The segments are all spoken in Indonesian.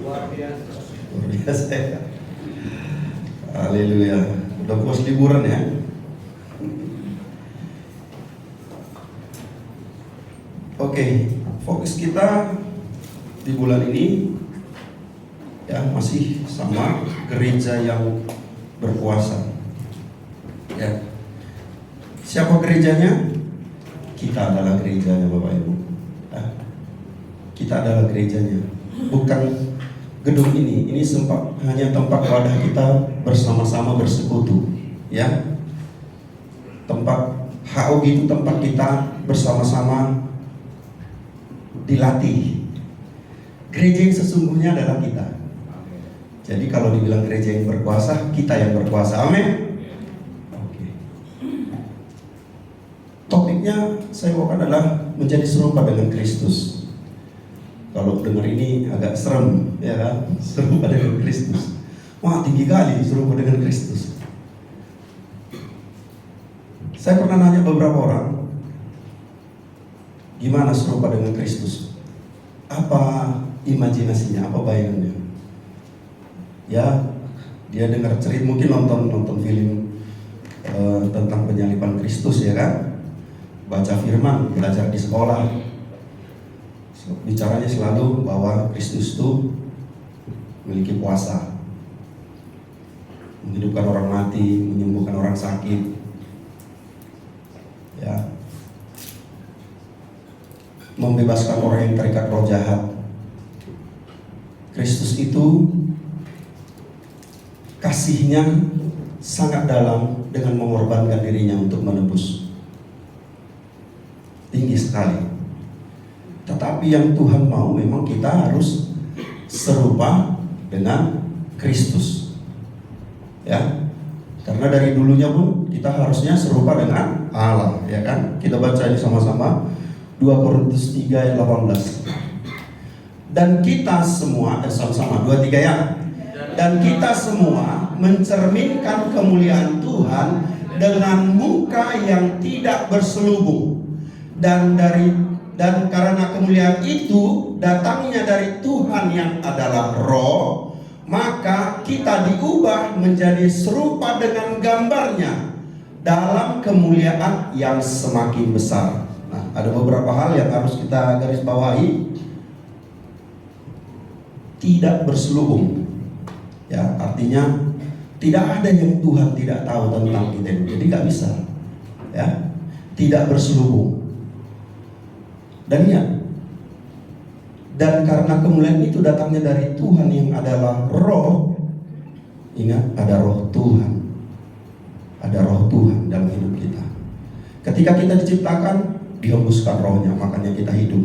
Luar biasa. Luar biasa ya. Haleluya. Udah puas liburan ya. Oke, fokus kita di bulan ini ya masih sama gereja yang berkuasa. Ya. Siapa gerejanya? Kita adalah gerejanya, Bapak Ibu. Ya. Kita adalah gerejanya. Bukan gedung ini hanya tempat wadah kita bersama-sama bersekutu. Ya. Tempat HOG itu tempat kita bersama-sama dilatih. Gereja yang sesungguhnya adalah kita. Jadi kalau dibilang gereja yang berkuasa, kita yang berkuasa. Amin. Oke. Topiknya saya bawakan adalah menjadi serupa dengan Kristus. Kalau dengar ini agak serem, ya kan? Serupa dengan Kristus. Wah, tinggi kali serupa dengan Kristus. Saya pernah nanya beberapa orang, gimana serupa dengan Kristus? Apa imajinasinya, apa bayangannya? Ya, dia dengar cerita, mungkin nonton film tentang penyaliban Kristus, ya kan? Baca firman, belajar di sekolah. Bicaranya selalu bahwa Kristus itu memiliki kuasa, menghidupkan orang mati, menyembuhkan orang sakit. Ya, membebaskan orang yang terikat roh jahat. Kristus itu kasihnya sangat dalam dengan mengorbankan dirinya untuk menebus. Tinggi sekali. Tetapi yang Tuhan mau memang kita harus serupa dengan Kristus. Ya. Karena dari dulunya pun kita harusnya serupa dengan Allah, ya kan? Kita baca ini sama-sama. 2 Korintus 3 ayat 18. Dan kita semua sama-sama 2-3 ya. Dan kita semua mencerminkan kemuliaan Tuhan dengan muka yang tidak berselubung. Dan karena kemuliaan itu datangnya dari Tuhan yang adalah Roh, maka kita diubah menjadi serupa dengan gambarnya dalam kemuliaan yang semakin besar. Nah, ada beberapa hal yang harus kita garis bawahi. Tidak berselubung. Ya, artinya tidak ada yang Tuhan tidak tahu tentang kita. Jadi nggak bisa. Ya, tidak berselubung. Dan karena kemuliaan itu datangnya dari Tuhan yang adalah Roh. Ingat, ada Roh Tuhan. Ada Roh Tuhan dalam hidup kita. Ketika kita diciptakan, dihembuskan rohnya, makanya kita hidup.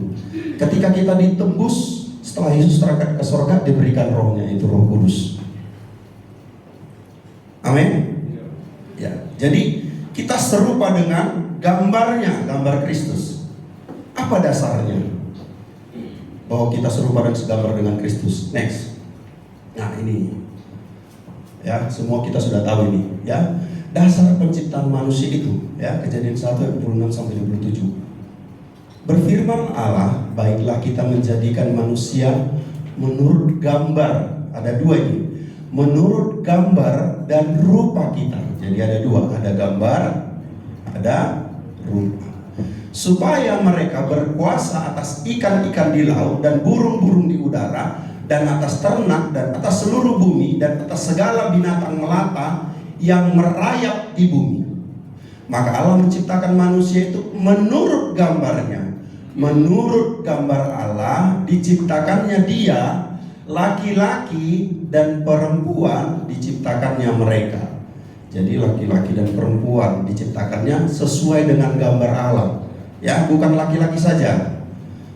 Ketika kita ditembus, setelah Yesus terangkat ke surga, diberikan rohnya, itu Roh Kudus. Amin. Ya, jadi kita serupa dengan gambarnya, gambar Kristus. Apa dasarnya bahwa kita serupa dan segambar dengan Kristus? Next. Nah, ini ya, semua kita sudah tahu ini ya. Dasar penciptaan manusia itu ya, Kejadian 1 ayat 26 sampai 27. Berfirman Allah, baiklah kita menjadikan manusia menurut gambar. Ada dua ini, menurut gambar dan rupa kita. Jadi ada dua, ada gambar, ada rupa. Supaya mereka berkuasa atas ikan-ikan di laut dan burung-burung di udara, dan atas ternak dan atas seluruh bumi dan atas segala binatang melata yang merayap di bumi. Maka Allah menciptakan manusia itu menurut gambarnya. Menurut gambar Allah diciptakannya dia, laki-laki dan perempuan diciptakannya mereka. Jadi laki-laki dan perempuan diciptakannya sesuai dengan gambar Allah. Ya, bukan laki-laki saja,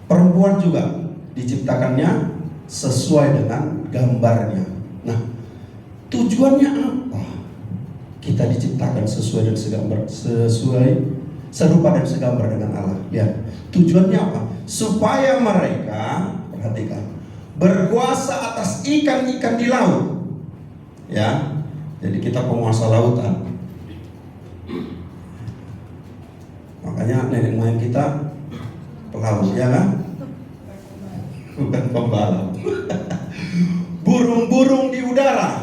perempuan juga diciptakannya sesuai dengan gambarnya. Nah, tujuannya apa? Kita diciptakan sesuai dan serupa dan segambar dengan Allah. Lihat, tujuannya apa? Supaya mereka, perhatikan, berkuasa atas ikan-ikan di laut. Ya, jadi kita penguasa lautan. Makanya nenek moyang kita pelaut, ya kan? Bukan pembalap.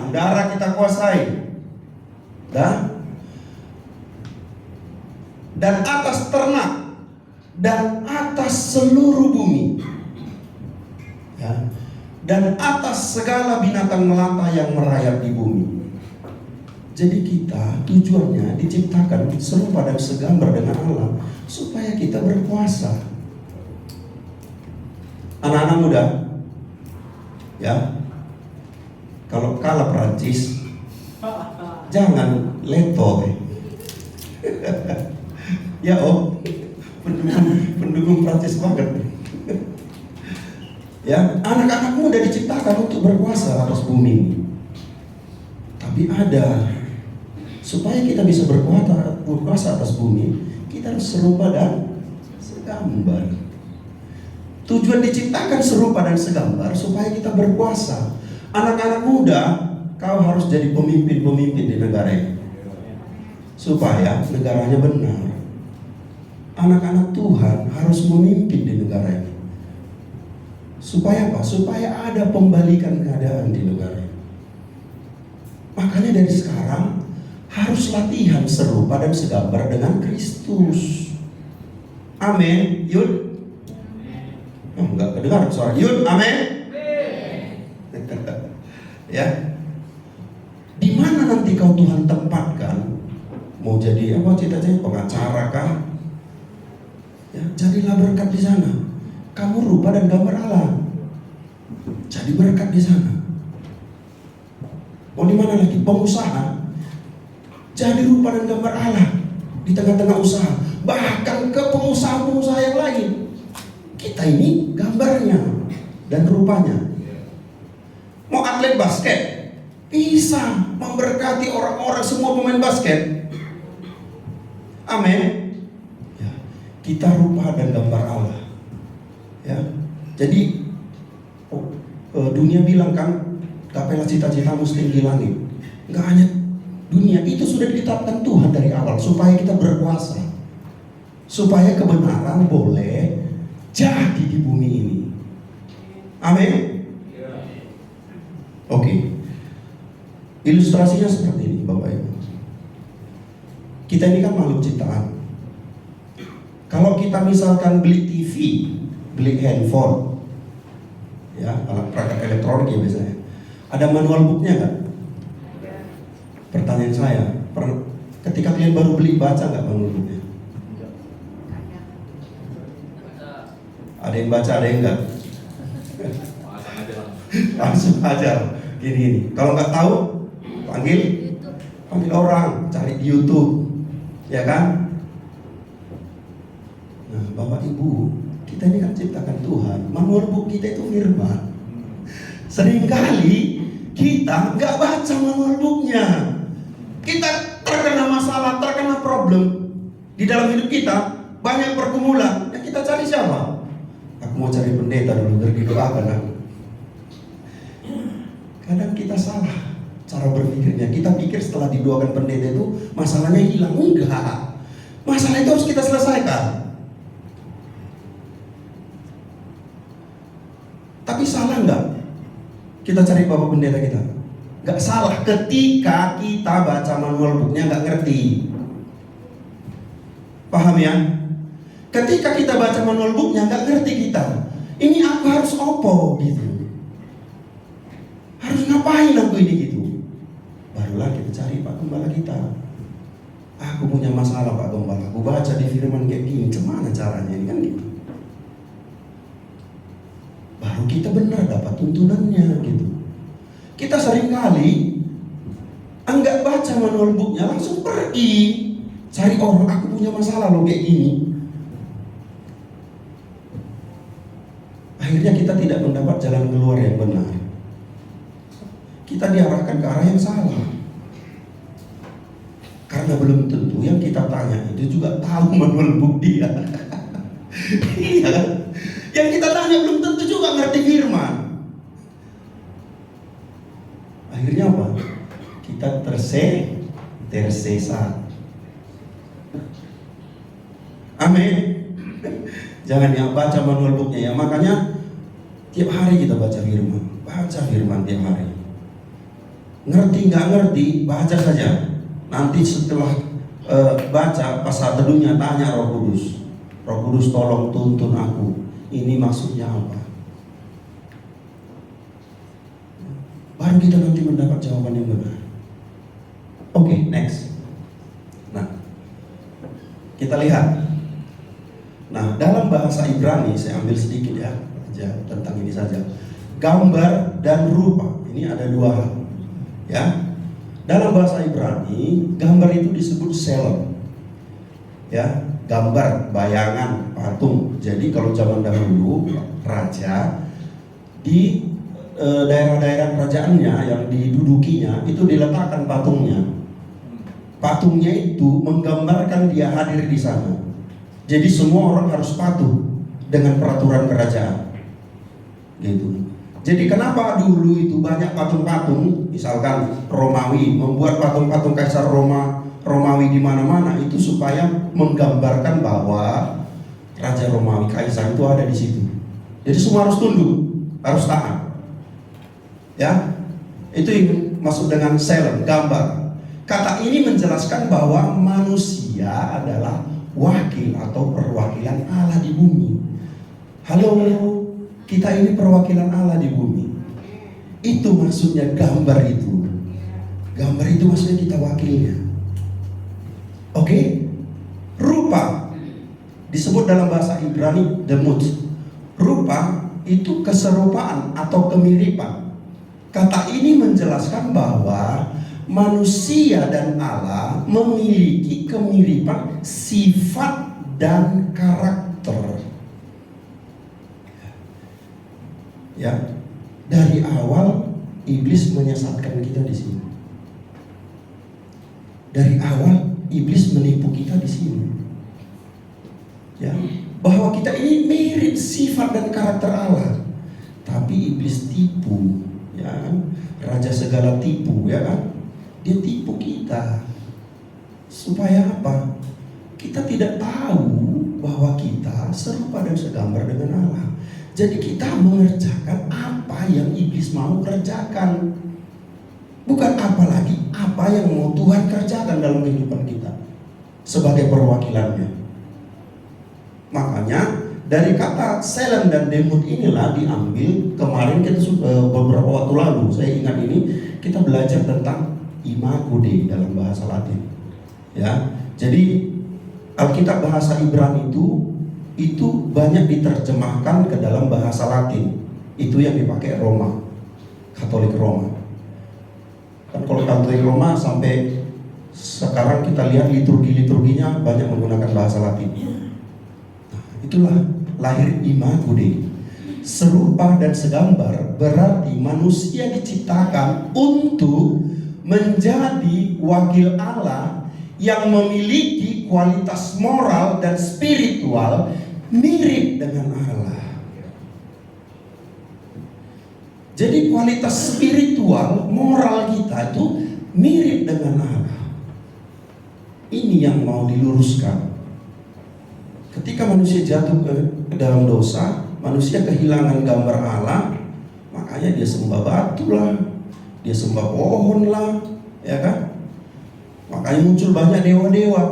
udara kita kuasai. Dan atas ternak, dan atas seluruh bumi, ya, dan atas segala binatang melata yang merayap di bumi. Jadi kita tujuannya diciptakan serupa dan segambar dengan Allah supaya kita berkuasa. Anak-anak muda, ya, kalau kalah Prancis, jangan leto. Ya pendukung Prancis banget. Ya, anak-anak muda diciptakan untuk berkuasa atas bumi. Tapi ada, supaya kita bisa berkuasa atas bumi, kita harus serupa dan segambar. Tujuan diciptakan serupa dan segambar supaya kita berkuasa. Anak-anak muda, kau harus jadi pemimpin-pemimpin di negara ini, supaya negaranya benar. Anak-anak Tuhan harus memimpin di negara ini. Supaya apa? Supaya ada pembalikan keadaan di negara ini. Makanya dari sekarang harus latihan serupa dan segambar dengan Kristus. Amin. Yud. Oh, enggak kedengar suara Yud. Amin. Ya. Di mana nanti kau Tuhan tempatkan? Mau jadi apa cita-cita? Pengacara kah? Ya, jadilah berkat di sana. Kamu rupa dan gambar Allah. Jadi berkat di sana. Mau di mana lagi? Pengusaha. Jadi rupa dan gambar Allah di tengah-tengah usaha. Bahkan ke pengusaha-pengusaha yang lain. Kita ini gambarnya dan rupanya. Mau atlet basket, bisa memberkati orang-orang, semua pemain basket. Amin. Ya, kita rupa dan gambar Allah. Ya, jadi dunia bilang kan, gapailah cita-citamu setinggi langit. Enggak hanya dunia, itu sudah ditetapkan Tuhan dari awal supaya kita berkuasa, supaya kebenaran boleh jadi di bumi ini. Amin. Oke. Ilustrasinya seperti ini, Bapak Ibu. Kita ini kan makhluk ciptaan. Kalau kita misalkan beli TV, beli handphone, ya, alat perangkat elektronik ya biasanya, ada manual booknya nggak? Pertanyaan saya, ketika kalian baru beli, baca nggak manual booknya? Ada yang baca, ada yang enggak? Langsung aja. Gini. Kalau nggak tahu, panggil orang, cari di YouTube, ya kan? Nah, Bapak Ibu, kita ini kan ciptakan Tuhan. Manual book kita itu firman. Seringkali kita nggak baca manual booknya. Kita terkena masalah, terkena problem di dalam hidup kita, banyak pergumulan. Yang kita cari siapa? Aku mau cari pendeta dulu, biar didoakan aku. Kadang kita salah cara berpikirnya. Kita pikir setelah didoakan pendeta itu masalahnya hilang. Enggak. Masalah itu harus kita selesaikan. Tapi salah enggak kita cari bapak pendeta kita? Enggak salah ketika kita baca manual booknya enggak ngerti. Paham ya? Ketika kita baca manual booknya enggak ngerti kita. Ini aku harus opo gitu. Harus ngapain aku ini gitu. Barulah kita cari Pak Gembala kita. Aku punya masalah Pak Gembala. Aku baca di firman kayak gini. Gimana caranya ini kan gitu. Baru kita benar dapat tuntunannya gitu. Kita seringkali enggak baca manual booknya, langsung pergi cari orang. Aku punya masalah loh kayak gini. Akhirnya kita tidak mendapat jalan keluar yang benar. Kita diarahkan ke arah yang salah. Karena belum tentu yang kita tanya itu juga tahu manual book dia. Iya kan? Yang kita tanya belum tentu juga ngerti firman. Akhirnya apa? Kita tersesat. Amin. Jangan yang baca manual booknya ya. Makanya tiap hari kita baca firman. Baca firman tiap hari. Ngerti nggak ngerti, baca saja. Nanti setelah baca pas saat teduhnya tanya Roh Kudus. Roh Kudus tolong tuntun aku. Ini maksudnya apa? Baru kita nanti mendapat jawaban yang benar. Oke, next. Nah, kita lihat. Nah, dalam bahasa Ibrani, saya ambil sedikit ya, aja tentang ini saja. Gambar dan rupa, ini ada dua hal. Ya, dalam bahasa Ibrani, gambar itu disebut selem. Ya, gambar, bayangan, patung. Jadi kalau zaman dahulu, raja di daerah-daerah kerajaannya yang didudukinya itu diletakkan patungnya. Patungnya itu menggambarkan dia hadir di sana. Jadi semua orang harus patuh dengan peraturan kerajaan. Gitu. Jadi kenapa dulu itu banyak patung-patung, misalkan Romawi membuat patung-patung Kaisar Romawi di mana-mana itu supaya menggambarkan bahwa Raja Romawi Kaisar itu ada di situ. Jadi semua harus tunduk, harus taat. Ya, itu yang masuk dengan selem, gambar. Kata ini menjelaskan bahwa manusia adalah wakil atau perwakilan Allah di bumi. Halo, kita ini perwakilan Allah di bumi. Itu maksudnya gambar itu. Gambar itu maksudnya kita wakilnya. Oke? Rupa disebut dalam bahasa Ibrani demut. Rupa itu keserupaan atau kemiripan. Kata ini menjelaskan bahwa manusia dan Allah memiliki kemiripan sifat dan karakter. Ya, dari awal iblis menyesatkan kita di sini. Dari awal iblis menipu kita di sini. Ya, bahwa kita ini mirip sifat dan karakter Allah, tapi iblis tipu, ya kan? Raja segala tipu, ya kan? Dia tipu kita. Supaya apa? Kita tidak tahu bahwa kita serupa dan segambar dengan Allah. Jadi kita mengerjakan apa yang iblis mau kerjakan. Bukan apalagi apa yang mau Tuhan kerjakan dalam kehidupan kita sebagai perwakilannya. Makanya dari kata selem dan demut inilah diambil. Kemarin kita beberapa waktu lalu, saya ingat ini, kita belajar tentang imago Dei dalam bahasa Latin. Ya, jadi Alkitab bahasa Ibrani itu banyak diterjemahkan ke dalam bahasa Latin. Itu yang dipakai Roma, Katolik Roma. Kan kalau Katolik Roma sampai sekarang kita lihat liturginya banyak menggunakan bahasa Latin. Nah, itulah lahir imago Dei. Serupa dan segambar berarti manusia diciptakan untuk menjadi wakil Allah yang memiliki kualitas moral dan spiritual mirip dengan Allah. Jadi kualitas spiritual, moral kita itu mirip dengan Allah. Ini yang mau diluruskan. Ketika manusia jatuh ke dalam dosa, manusia kehilangan gambar Allah, makanya dia sembah batu lah, dia sembah pohon lah, ya kan? Makanya muncul banyak dewa-dewa.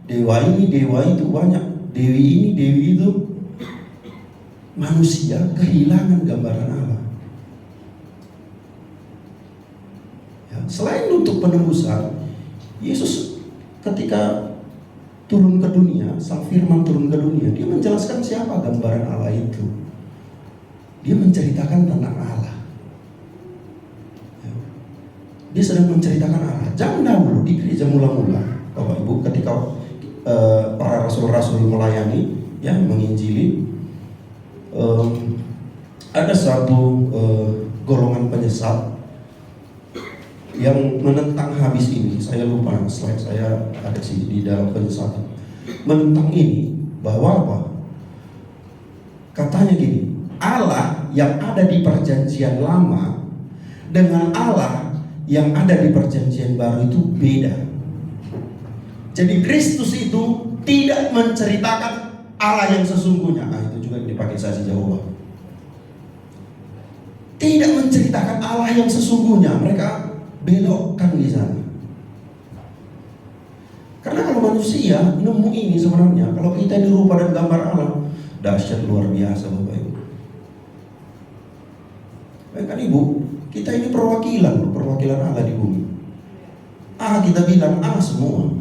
Dewa ini, dewa itu banyak. Dewi ini, dewi itu. Manusia kehilangan gambaran Allah. Ya, selain untuk penebusan, Yesus ketika turun ke dunia, Sang Firman turun ke dunia, dia menjelaskan siapa gambaran Allah itu. Dia menceritakan tentang Allah. Dia sedang menceritakan Allah. Zaman dahulu di gereja mula-mula, Bapak Ibu, ketika para rasul-rasul melayani, ya, menginjili, ada satu golongan penyesat yang menentang habis ini. Saya lupa slide saya ada di dalam penyesatan. Menentang ini bahwa apa? Katanya gini, Allah yang ada di perjanjian lama dengan Allah yang ada di perjanjian baru itu beda. Jadi Kristus itu tidak menceritakan Allah yang sesungguhnya. Nah, itu juga dipakai saksi Jehovah. Tidak menceritakan Allah yang sesungguhnya. Mereka belokkan di sana. Karena kalau manusia nemu ini sebenarnya, kalau kita ini rupa dan gambar Allah, dahsyat luar biasa Bapak Ibu. Baik kan Ibu, kita ini perwakilan Allah di bumi. Kita bilang semua.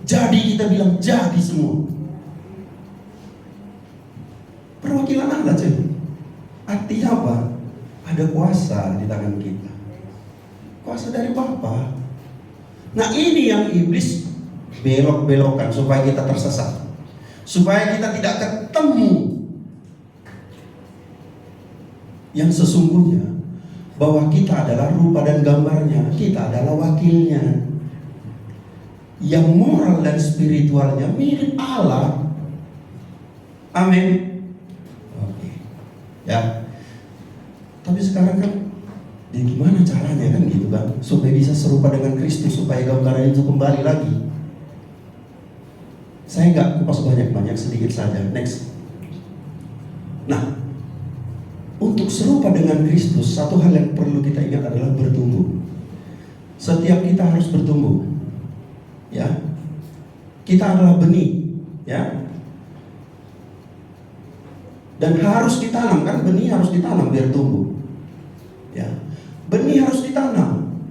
Jadi kita bilang jadi semua. Perwakilan Allah cuy. Artinya apa? Ada kuasa di tangan kita. Kuasa dari Bapa. Nah ini yang iblis belok-belokkan supaya kita tersesat, supaya kita tidak ketemu yang sesungguhnya, bahwa kita adalah rupa dan gambarnya, kita adalah wakilnya, yang moral dan spiritualnya mirip Allah. Amin. Oke. Ya. Tapi sekarang kan gimana caranya kan gitu kan, supaya bisa serupa dengan Kristus, supaya gambaran itu kembali lagi. Saya nggak kupas banyak-banyak, sedikit saja. Next. Nah, untuk serupa dengan Kristus, satu hal yang perlu kita ingat adalah bertumbuh. Setiap kita harus bertumbuh. Ya, kita adalah benih, ya, dan harus ditanam kan, benih harus ditanam biar tumbuh. Ya, benih harus ditanam.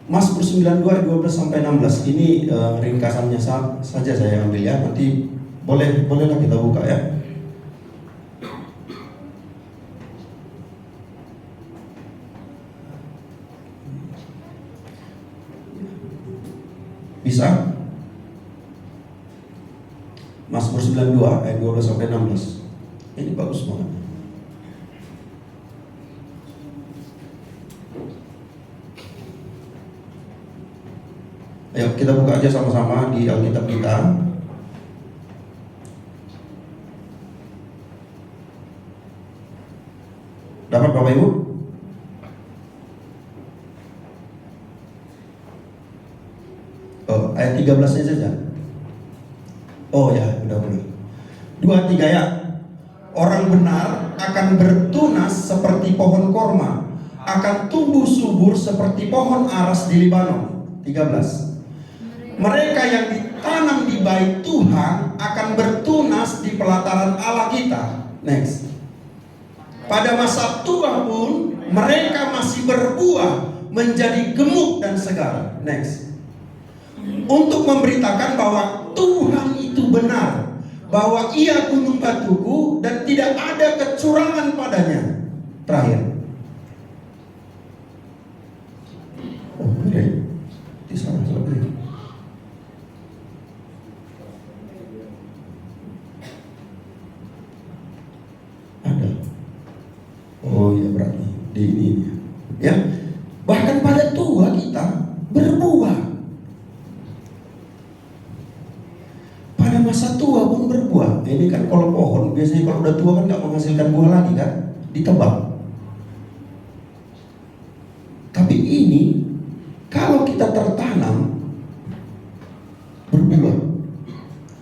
Mazmur 92 ayat 12 sampai 16 ini ringkasannya saja saya ambil ya. Nanti bolehlah kita buka ya. Bisa? Mazmur 92 ayat 12 sampai 16. Ini bagus banget. Ayo kita buka aja sama-sama di Alkitab kita. Dapat Bapak Ibu? Ayat 13-nya saja. Oh ya, udah benar. 2-3 ya. Orang benar akan bertunas seperti pohon korma, akan tumbuh subur seperti pohon aras di Libanon. 13. Mereka yang ditanam di bait Tuhan akan bertunas di pelataran Allah kita. Next. Pada masa tua pun mereka masih berbuah, menjadi gemuk dan segar. Next. Untuk memberitakan bahwa Tuhan itu benar, bahwa Ia gunung batuku dan tidak ada kecurangan padanya. Terakhir. Oh, oke. Di sana selesai. Ada. Oh iya, berarti di ini ya. Bahkan pada tua kita berbuah. Pada masa tua pun berbuah. Ini kan kalau pohon biasanya kalau udah tua kan nggak menghasilkan buah lagi kan, ditebang. Tapi ini kalau kita tertanam berbuah.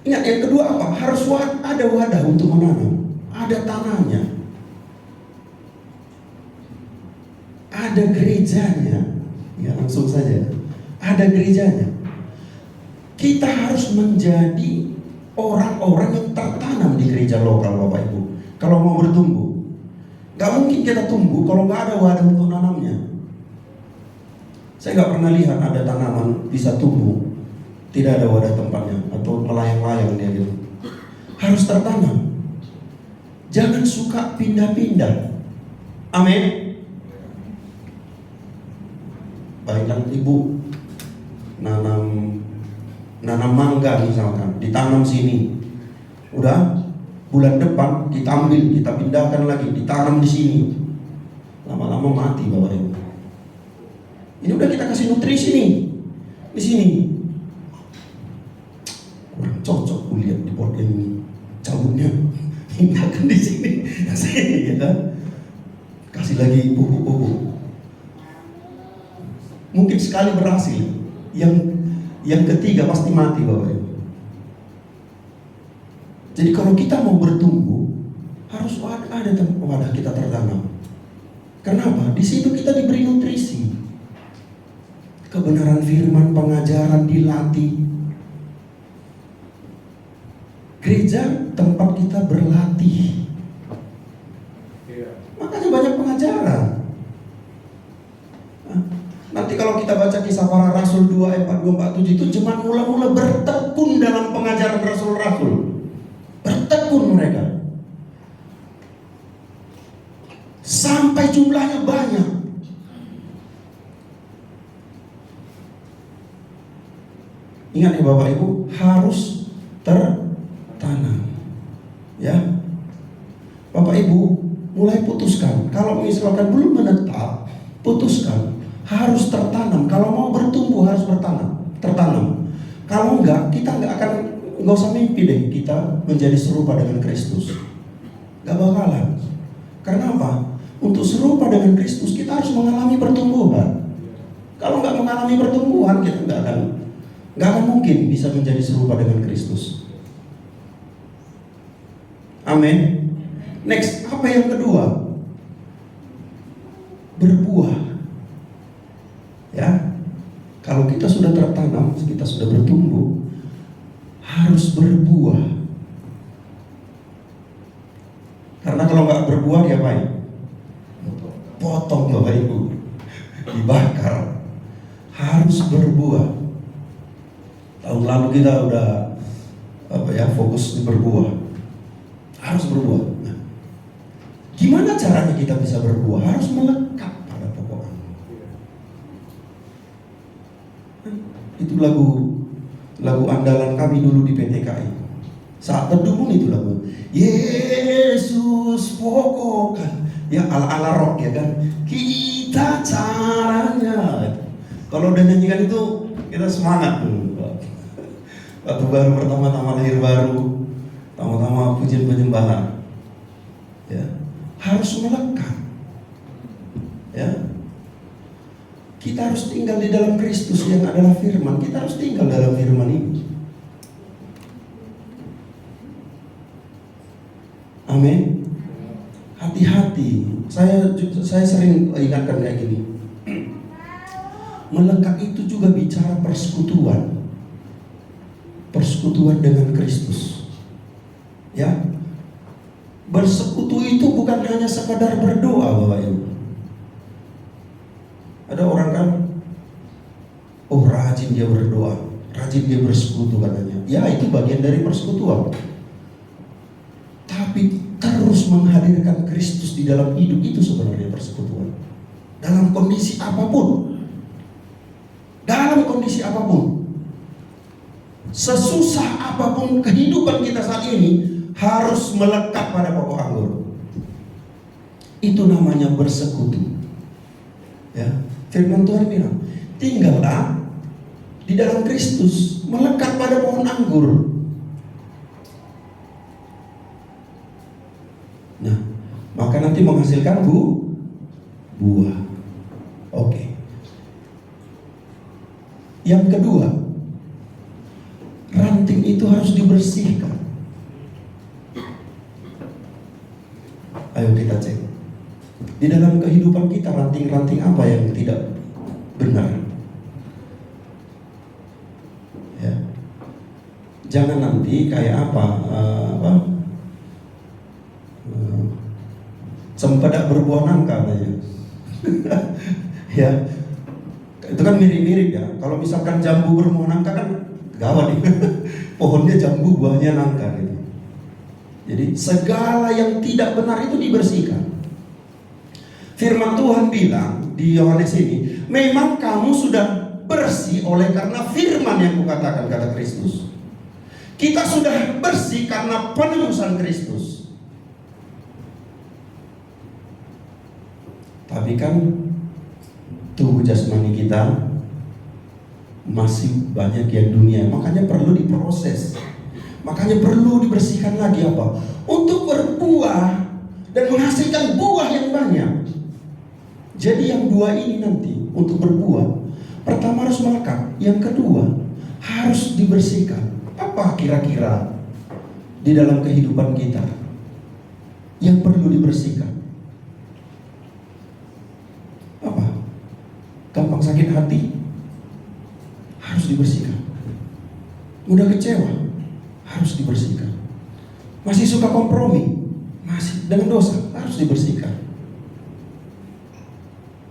Ingat yang kedua apa? Harus ada wadah untuk menanam. Ada tanahnya, ada gerejanya, ya langsung saja, ada gerejanya. Kita harus menjadi orang-orang yang tertanam di gereja lokal Bapak Ibu. Kalau mau bertumbuh, gak mungkin kita tumbuh kalau gak ada wadah untuk nanamnya. Saya gak pernah lihat ada tanaman bisa tumbuh tidak ada wadah tempatnya atau melayang-layang dia gitu. Harus tertanam. Jangan suka pindah-pindah. Amin. Baiklah Ibu nanam mangga misalkan, ditanam sini. Udah bulan depan kita ambil, kita pindahkan lagi, ditanam di sini. Lama-lama mati Bapak Ibu. Ini udah kita kasih nutrisi nih di sini. Kurang cocok kulihat di pot ini, cabutnya pindahkan di sini, ya kan? Kasih lagi pupuk-pupuk. Mungkin sekali berhasil, yang ketiga pasti mati Bapak Ibu. Jadi kalau kita mau bertumbuh, harus ada wadah kita tertanam. Kenapa? Di situ kita diberi nutrisi. Kebenaran firman, pengajaran dilatih. Gereja tempat kita berlatih. Makanya banyak pengajaran. Nanti kalau kita baca kisah para rasul 2 ayat 42-47 itu cuma mula-mula bertekun dalam pengajaran rasul-rasul. Bertekun mereka. Sampai jumlahnya banyak. Ingat ya Bapak Ibu, harus tertanam. Ya. Bapak Ibu, mulai putuskan. Kalau misalkan belum menetap, putuskan. Harus tertanam. Kalau mau bertumbuh harus tertanam. Kalau enggak, kita enggak usah mimpi deh kita menjadi serupa dengan Kristus. Enggak bakalan. Karena apa? Untuk serupa dengan Kristus kita harus mengalami pertumbuhan. Kalau enggak mengalami pertumbuhan, kita enggak akan mungkin bisa menjadi serupa dengan Kristus. Amin. Next, apa yang kedua? Berbuah. Ya, kalau kita sudah tertanam, kita sudah bertumbuh, harus berbuah. Karena kalau nggak berbuah diapain? Potong Bapak Ibu, dibakar. Harus berbuah. Tahun lalu kita udah fokus di berbuah. Harus berbuah. Nah, gimana caranya kita bisa berbuah? Harus melekat pada pokok. Itu lagu andalan kami dulu di PTKI. Saat berdumun itu lagu Yesus pokok kan. Ya ala-ala rock ya kan. Kita caranya. Kalau udah nyanyikan itu kita semangat dulu. Waktu baru pertama-tama lahir baru, pertama-tama pujian penyembahan. Ya, harus melekat. Ya. Kita harus tinggal di dalam Kristus yang adalah firman. Kita harus tinggal dalam firman ini. Amin. Hati-hati. Saya sering ingatkan kayak gini. Melekat itu juga bicara persekutuan. Persekutuan dengan Kristus. Ya. Bersekutu itu bukan hanya sekadar berdoa, Bapak Ibu. Ada orang kan, rajin dia berdoa, rajin dia bersekutu katanya. Ya itu bagian dari persekutuan. Tapi terus menghadirkan Kristus di dalam hidup itu sebenarnya persekutuan. Dalam kondisi apapun. Dalam kondisi apapun. Sesusah apapun kehidupan kita saat ini harus melekat pada pokok anggur. Itu namanya bersekutu. Ya. Firman Tuhan bilang, tinggallah di dalam Kristus, melekat pada pohon anggur. Nah, maka nanti menghasilkan buah. Oke. Yang kedua, ranting itu harus dibersihkan. Ayo kita cek. Di dalam kehidupan kita ranting-ranting apa yang tidak benar? Ya. Jangan nanti kayak sempedak berbuah nangka katanya. Ya. Itu kan mirip-mirip ya. Kalau misalkan jambu berbuah nangka kan gawat nih. Pohonnya jambu, buahnya nangka gitu. Jadi segala yang tidak benar itu dibersihkan. Firman Tuhan bilang di Yohanes ini, memang kamu sudah bersih oleh karena firman yang kukatakan, kata Kristus. Kita sudah bersih karena penebusan Kristus. Tapi kan tubuh jasmani kita masih banyak yang dunia, makanya perlu diproses. Makanya perlu dibersihkan lagi apa? Untuk berbuah dan menghasilkan buah yang banyak. Jadi yang dua ini nanti untuk berbuah, pertama harus melekat, yang kedua harus dibersihkan. Apa kira-kira di dalam kehidupan kita yang perlu dibersihkan? gampang sakit hati, harus dibersihkan. Mudah kecewa, harus dibersihkan. Masih suka kompromi, masih dengan dosa, harus dibersihkan.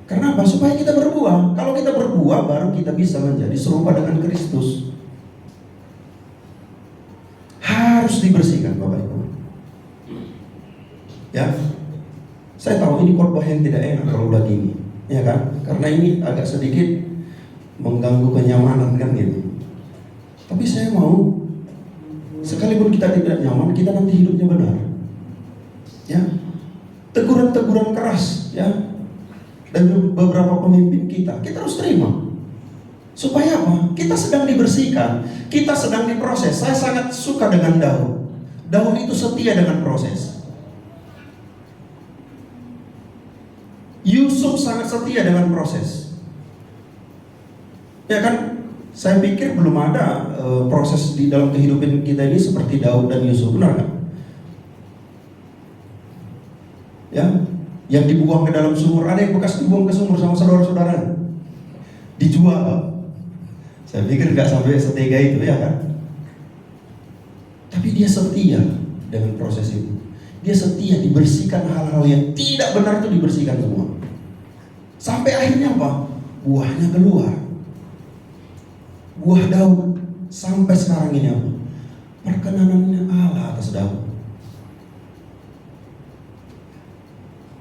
Kenapa? Supaya kita berbuah. Kalau kita berbuah, baru kita bisa menjadi serupa dengan Kristus. Harus dibersihkan, Bapak Ibu. Ya, saya tahu ini khotbah yang tidak enak kalau udah gini, ya kan? Karena ini agak sedikit mengganggu kenyamanan kan gitu. Tapi saya mau, sekalipun kita tidak nyaman, kita nanti hidupnya benar. Ya, teguran-teguran keras, ya, dan beberapa pemimpin kita harus terima. Supaya apa? Kita sedang dibersihkan, kita sedang diproses. Saya sangat suka dengan Daud. Daud itu setia dengan proses. Yusuf sangat setia dengan proses. Ya kan? Saya pikir belum ada proses di dalam kehidupan kita ini seperti Daud dan Yusuf, benar kan? Ya, yang dibuang ke dalam sumur, ada yang bekas dibuang ke sumur sama saudara-saudara, dijual. Saya pikir nggak sampai setega itu, ya kan? Tapi dia setia dengan proses itu. Dia setia, dibersihkan hal-hal yang tidak benar itu dibersihkan semua. Sampai akhirnya apa? Buahnya keluar. Buah Daud sampai sekarang ini apa? Perkenanannya Allah atas Daud.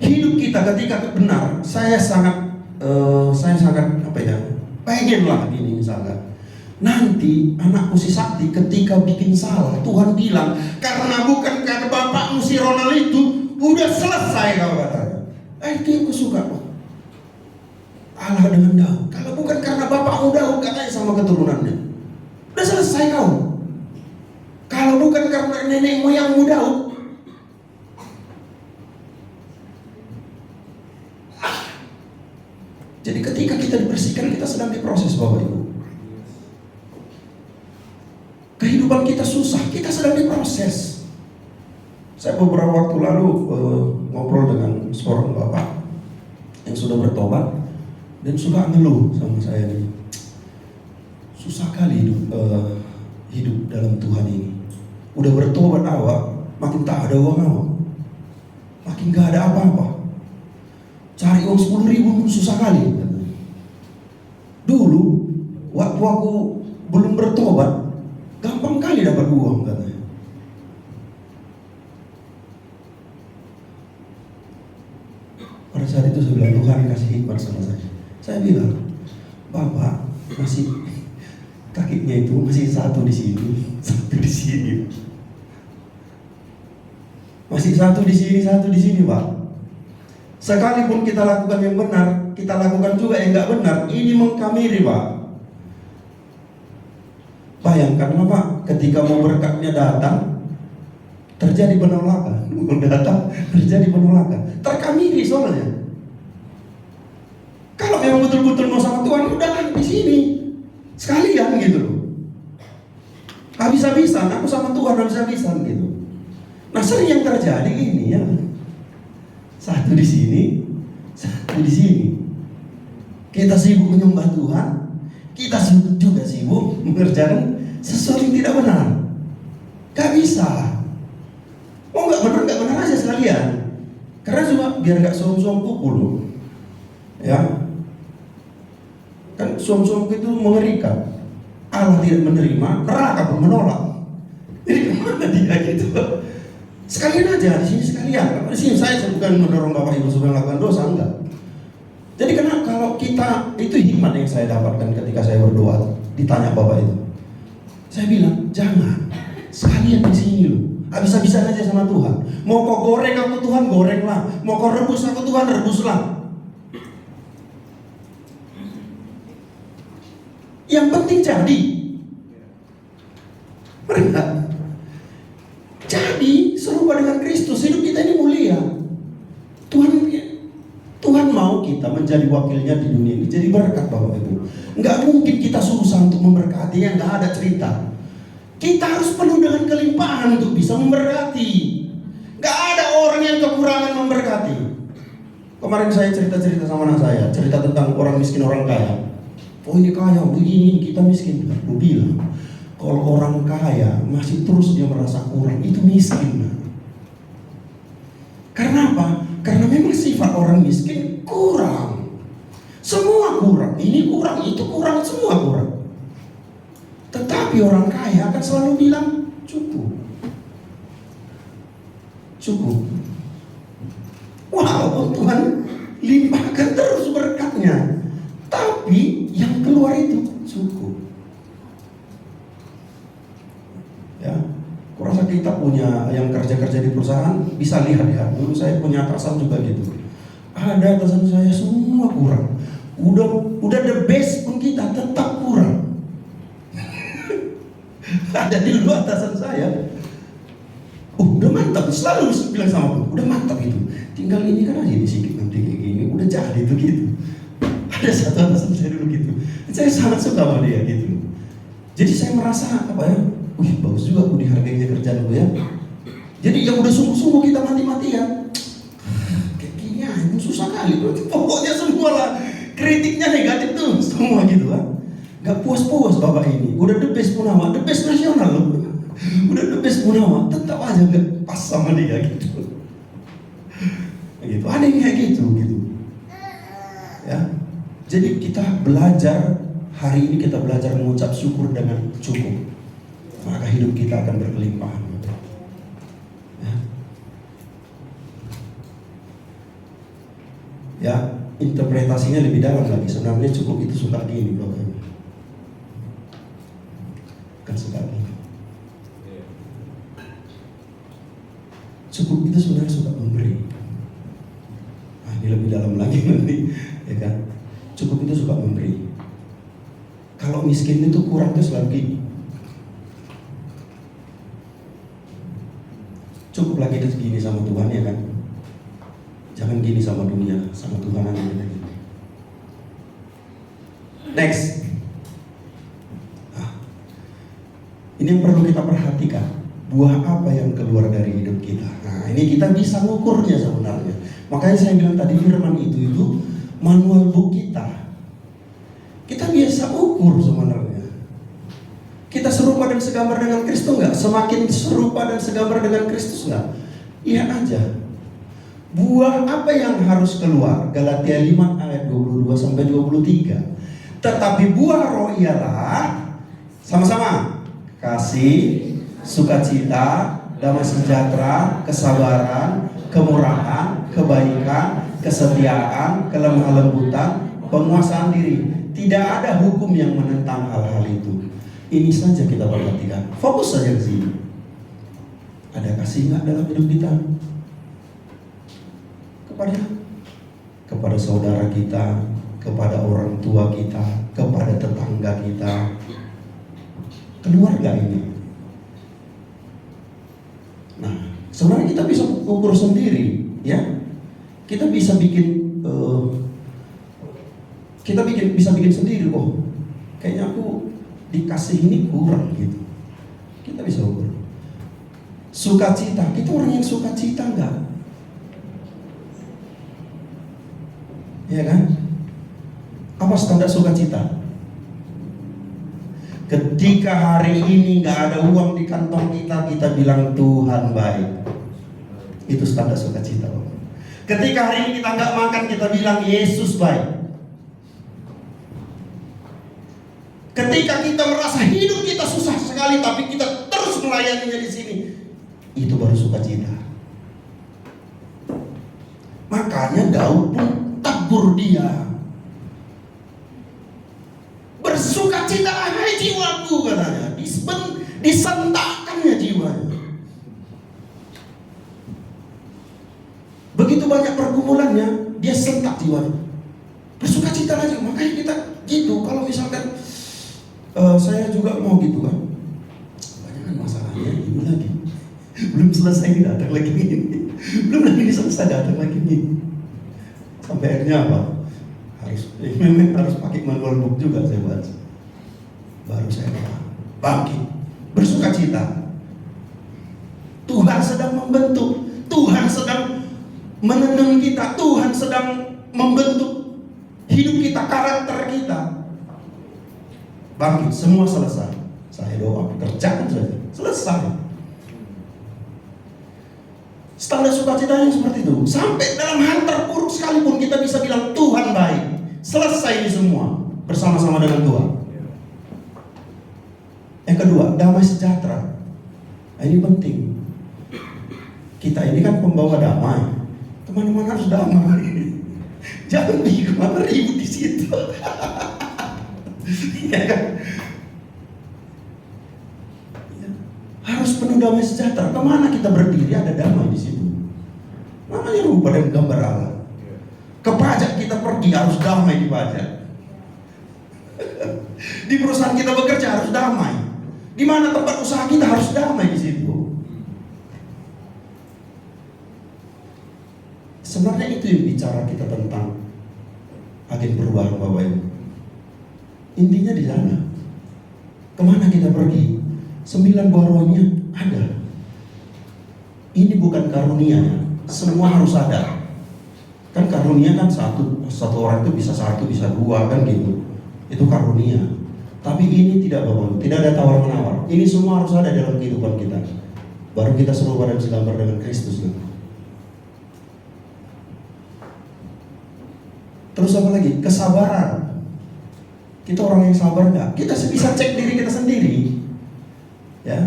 Hidup kita ketika benar, saya sangat apa ya? Pengenlah gini misalkan. Nanti anakku si Sakti ketika bikin salah, Tuhan bilang, karena bukan karena bapakmu si Ronald itu, udah selesai kau katanya. Itu yang aku suka, Pak. Allah dengan Daud. Kalau bukan karena bapakmu Daud, katanya sama keturunannya, udah selesai kau. Kalau bukan karena nenek moyangmu Daud, jadi ketika kita dibersihkan, kita sedang diproses, Bapak Ibu. Kehidupan kita susah, kita sedang diproses. Saya beberapa waktu lalu ngobrol dengan seorang bapak yang sudah bertobat dan suka ngeluh sama saya nih. Susah kali hidup dalam Tuhan ini. Udah bertobat awal, makin tak ada uang awal, makin gak ada apa-apa. Cari uang 10.000 pun susah kali. Dulu waktu aku belum bertobat, gampang kali dapat uang katanya. Pada saat itu saya bilang, Tuhan kasih hikmat sama saya. Saya bilang, Bapak masih kakinya itu masih satu di sini, satu di sini. Masih satu di sini, Pak. Sekalipun kita lakukan yang benar, kita lakukan juga yang nggak benar. Ini mengkamiri, Pak. Bayangkan, Pak, ketika mau berkatnya datang, terjadi penolakan. Datang, terjadi penolakan. Terkamiri soalnya. Kalau memang betul-betul mau sama Tuhan, udahlah di sini sekalian gitu loh. Habis-habisan, aku sama Tuhan habis-habisan gitu. Nah, sering yang terjadi ini ya. Satu di sini, satu di sini. Kita sibuk menyembah Tuhan, kita juga sibuk mengerjakan sesuatu yang tidak benar. Gak bisa. Oh gak benar aja sekalian. Karena cuma biar gak suam-suam pukul. Ya. Kan suam-suam itu mengerikan. Allah tidak menerima, neraka pun menolak. Jadi kemana dia gitu? Sekalian aja di sini sekalian. Di sini saya bukan mendorong Bapak Ibu supaya melakukan dosa, enggak. Jadi kenapa kalau kita, itu hikmat yang saya dapatkan ketika saya berdoa, ditanya Bapak itu. Saya bilang, jangan sekalian di sini loh. Habis-habisan aja sama Tuhan. Mau kau goreng aku Tuhan, gorenglah. Mau kau rebus aku Tuhan, rebuslah. Yang penting jadi. Benar. Jadi serupa dengan Kristus, hidup kita ini mulia. Tuhan mau kita menjadi wakilnya di dunia ini, jadi berkat Bapak Ibu. Nggak mungkin kita susah untuk memberkati yang nggak ada cerita. Kita harus penuh dengan kelimpahan untuk bisa memberkati. Nggak ada orang yang kekurangan memberkati. Kemarin saya cerita-cerita sama anak saya, cerita tentang orang miskin, orang kaya. Oh ini kaya, begini, kita miskin. Aku bilang, kalau orang kaya masih terus dia merasa kurang, itu miskin. Karena apa? Karena memang sifat orang miskin kurang. Semua kurang, ini kurang, itu kurang, semua kurang. Tetapi orang kaya akan selalu bilang, cukup. Cukup. Walaupun Tuhan limpahkan terus berkatnya, tapi yang keluar itu cukup. Ya, kurasa kita punya yang kerja-kerja di perusahaan bisa lihat ya. Dulu saya punya atasan juga gitu. Ada atasan saya semua kurang. Udah the best pun kita tetap kurang. Ada di luar atasan saya. Udah mantap, selalu bilang sama aku, udah mantap itu. Tinggal ini kan aja sedikit nanti kayak gini, udah jadi itu gitu. Ada satu atasan saya dulu gitu. Saya sangat suka sama dia gitu. Jadi saya merasa apa ya? Wih, bagus juga aku dihargainya kerjaan gue ya. Jadi yang udah sungguh-sungguh kita mati-matian. Kayak gini aja susah kali. Pokoknya semua lah kritiknya negatif tuh semua gitu kan. Gak puas-puas bapak ini. Udah the best Munawar, the best nasional loh. Udah the best Munawar, tetap aja gak pas sama dia gitu. Gitu. Ada yang kayak gitu. Ya. Jadi kita belajar, hari ini kita belajar mengucap syukur dengan cukup. Maka hidup kita akan berkelimpahan. Ya, interpretasinya lebih dalam lagi. Sebenarnya cukup itu suka gini Bapak Ibu. Kan suka gini. Cukup itu sebenarnya suka memberi. Nah, ini lebih dalam lagi nanti, ya kan? Cukup itu suka memberi. Kalau miskin itu kurang itu selalu gini. Cukup lagi itu gini sama Tuhan ya kan? Jangan gini sama dunia, sama Tuhan aja lagi. Next. Ini yang perlu kita perhatikan. Buah apa yang keluar dari hidup kita? Nah, ini kita bisa mengukurnya sebenarnya. Makanya saya bilang tadi firman itu manual book kita. Kita biasa ukur sebenarnya. Kita serupa dan segambar dengan Kristus enggak? Semakin serupa dan segambar dengan Kristus enggak? Iya aja. Buah apa yang harus keluar? Galatia 5 ayat 22 sampai 23. Tetapi buah roh ialah sama-sama kasih, sukacita, damai sejahtera, kesabaran, kemurahan, kebaikan, kesetiaan, kelemah lembutan, penguasaan diri. Tidak ada hukum yang menentang hal-hal itu. Ini saja kita perhatikan. Fokus saja ke sini. Ada kasih nggak dalam hidup kita? Kepada saudara kita, kepada orang tua kita, kepada tetangga kita. Keluar nggak ini? Nah, sebenarnya kita bisa ukur sendiri, ya. Kita bisa bikin, bisa bikin sendiri. Oh, kayaknya aku dikasih ini kurang gitu. Kita bisa ukur. Sukacita, kita orang yang sukacita enggak? Ya kan? Apa standar sukacita? Ketika hari ini nggak ada uang di kantong kita, kita bilang Tuhan baik. Itu standar sukacita. Ketika hari ini kita nggak makan, kita bilang Yesus baik. Ketika kita merasa hidup kita susah sekali, tapi kita terus melayaninya di sini, itu baru sukacita. Makanya Daud pun tegur dia. Bersukacitalah hai jiwaku, katanya. Disentakkannya jiwanya. Begitu banyak pergumulannya, dia sentak jiwanya. Bersukacita aja. Makanya kita gitu. Kalau misalkan saya juga mau gitu kan. Banyak masalahnya ini lagi. Belum selesai datang lagi ini. Belum lagi selesai datang lagi ini. Sampai akhirnya apa? Harus pakai manual book juga saya baca. Baru saya bangkit, bersukacita. Tuhan sedang membentuk, Tuhan sedang menenun kita, Tuhan sedang membentuk hidup kita, karakter kita. Bangkit, semua selesai. Saya doa, kerjakan saja, selesai. Standar sukacitanya seperti itu. Sampai dalam hal terpuruk sekalipun kita bisa bilang Tuhan baik. Selesai ini semua bersama-sama dengan Tuhan. Yang kedua, damai sejahtera. Nah, ini penting. Kita ini kan pembawa damai. Kemana-mana harus damai. Jangan bingung apa ribut di situ. Ya kan? Ya. Harus penuh damai sejahtera. Kemana kita berdiri ada damai di situ. Namanya rupa dan gambar Allah. Ke pajak kita pergi harus damai di pajak. Di perusahaan kita bekerja harus damai. Di mana tempat usaha kita harus damai di situ. Sebenarnya itu yang bicara kita tentang agen perubahan Bapak Ibu. Intinya di sana. Kemana kita pergi? 9 buah rohnya ada. Ini bukan karunia ya. Semua harus ada. Kan karunia kan satu orang itu bisa 1, bisa 2 kan gitu. Itu karunia. Tapi ini tidak Bapak, tidak ada tawar-menawar. Ini semua harus ada dalam kehidupan kita. Baru kita serupa dan segambar dengan Kristus. Terus apa lagi? Kesabaran. Kita orang yang sabar nggak? Kita bisa cek diri kita sendiri. Ya.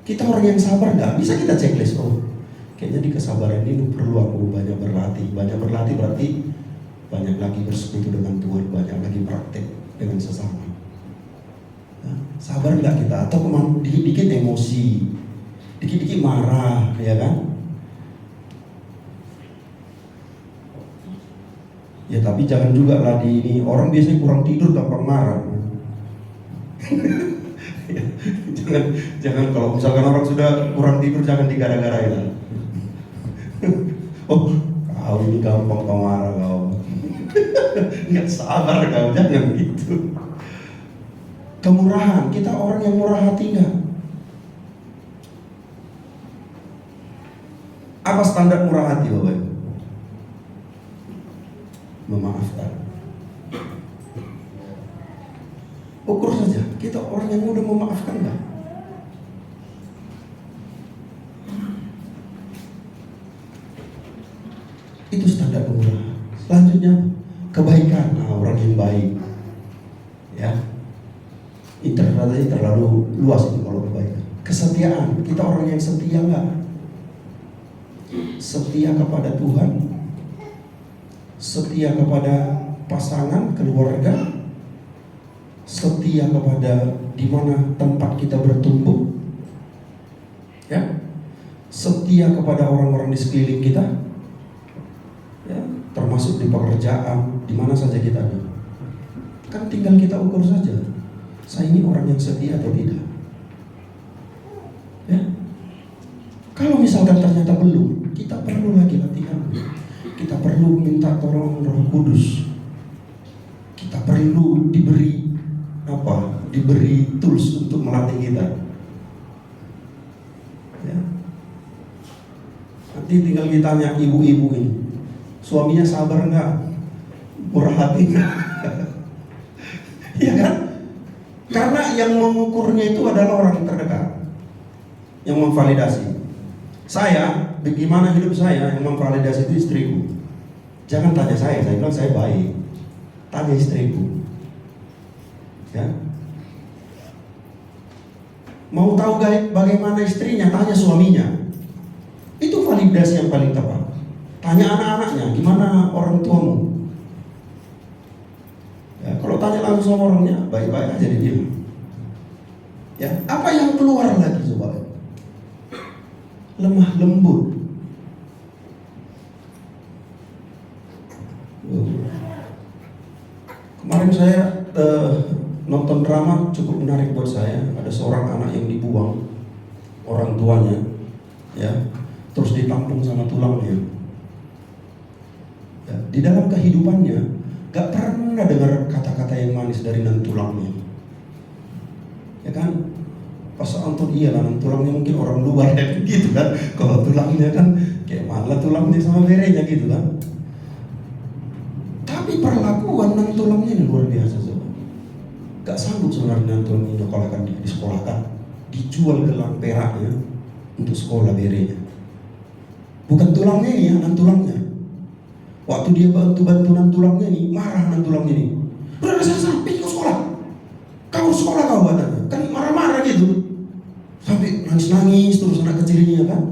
Kita orang yang sabar nggak? Bisa kita checklist. Oh, kayaknya di kesabaran ini perlu aku banyak berlatih. Banyak berlatih berarti banyak lagi bersekutu dengan Tuhan, banyak lagi praktek dengan sesama. Nah, sabar nggak kita? Atau dikit-dikit emosi, dikit-dikit marah, ya kan? Ya tapi jangan juga lah di ini, orang biasanya kurang tidur gampang marah. Ya, jangan kalau misalkan orang sudah kurang tidur jangan digara-garain. Oh, kau ini gampang kau marah kau. Nggak sabar kau, jangan gitu. Kemurahan, kita orang yang murah hati nggak? Apa standar murah hati Bapak Ibu? Memaafkan. Ukur saja, kita orang yang mudah memaafkan nggak? Itu standar kemurahan. Selanjutnya kebaikan, orang yang baik, ya. Interpretasi terlalu luas itu kalau kebaikan. Kesetiaan, kita orang yang setia nggak? Setia kepada Tuhan, setia kepada pasangan, keluarga, setia kepada di mana tempat kita bertumbuh, ya, setia kepada orang-orang di sekeliling kita. Termasuk di pekerjaan, di mana saja kita ada. Kan tinggal kita ukur saja. Saya ini orang yang setia atau tidak. Ya. Kalau misalkan ternyata belum, kita perlu lagi latihan. Kita perlu minta tolong Roh Kudus. Kita perlu diberi Diberi tools untuk melatih kita. Ya. Nanti tinggal ditanya ibu-ibu ini. Suaminya sabar nggak? Murah hati nggak? Ya kan? Karena yang mengukurnya itu adalah orang terdekat, yang memvalidasi. Saya, bagaimana hidup saya, yang memvalidasi itu istriku. Jangan tanya saya bilang saya baik. Tanya istriku. Ya. Mau tahu bagaimana istrinya? Tanya suaminya. Itu validasi yang paling tepat. Tanya anak-anaknya, gimana orang tuamu? Ya, kalau tanya langsung sama orangnya, baik-baik aja dia. Ya, apa yang keluar lagi coba? Lemah lembut. Kemarin saya nonton drama cukup menarik buat saya. Ada seorang anak yang dibuang orang tuanya, ya, terus ditampung sama tulangnya. Ya, di dalam kehidupannya gak pernah dengar kata-kata yang manis dari nan tulangnya. Ya kan? Pas nonton iya lah, nan tulangnya mungkin orang luar ya, gitu kan. Kalau tulangnya kan Kayak malah tulangnya sama berenya gitu kan. Tapi perlakuan nan tulangnya ini luar biasa sobat. Gak sanggup sebenarnya nan tulang ini disekolahkan, disekolahkan, dijual gelang peraknya untuk sekolah berenya. Bukan tulangnya ini ya, nan tulangnya. Waktu dia bantu nan tulangnya ini, marah nan tulangnya ini. Udah sana, pergi ke sekolah. Kau sekolah kau katanya. Kan marah-marah gitu. Sampai nangis-nangis terus anak kecil ini ya kan.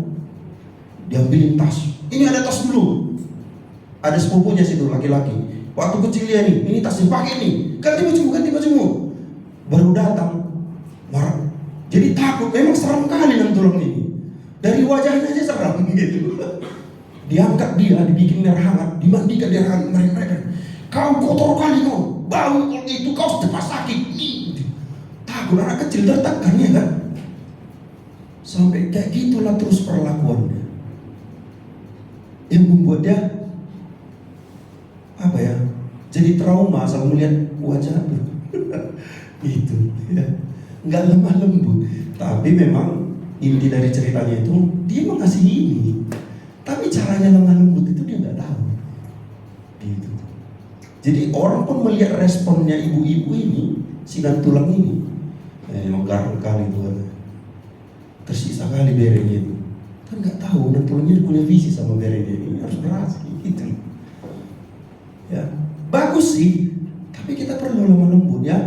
Diambilin tas. Ini ada tas dulu. Ada sepupunya situ laki-laki. Waktu kecil dia nih, ini tas dipakai nih. Ganti bajumu. Baru datang, marah. Jadi takut, memang seram kali nan tulang ini. Dari wajahnya aja seram gitu. Diangkat dia, dibikin air hangat, dimandikan air hangat mereka. Kau kotor kali kau, bau itu kau cepat sakit. Takut anak kecil tertekan ya kan. Sampai kayak gitulah terus perlakuannya. Yang membuat dia apa ya? Jadi trauma asal melihat wajahnya. Itu ya. Enggak lemah lembut. Tapi memang inti dari ceritanya itu dia mengasihi ini. Tapi caranya lemah lembut itu dia nggak tahu. Gitu. Jadi orang pun melihat responnya ibu-ibu ini, si dan tulang ini, memang garang kali itu kan. Tersisa kali berenya itu. Kan nggak tahu dan tulangnya punya visi sama berenya ini harus berhasil gitu. Ya, bagus sih, tapi kita perlu lemah lembut ya.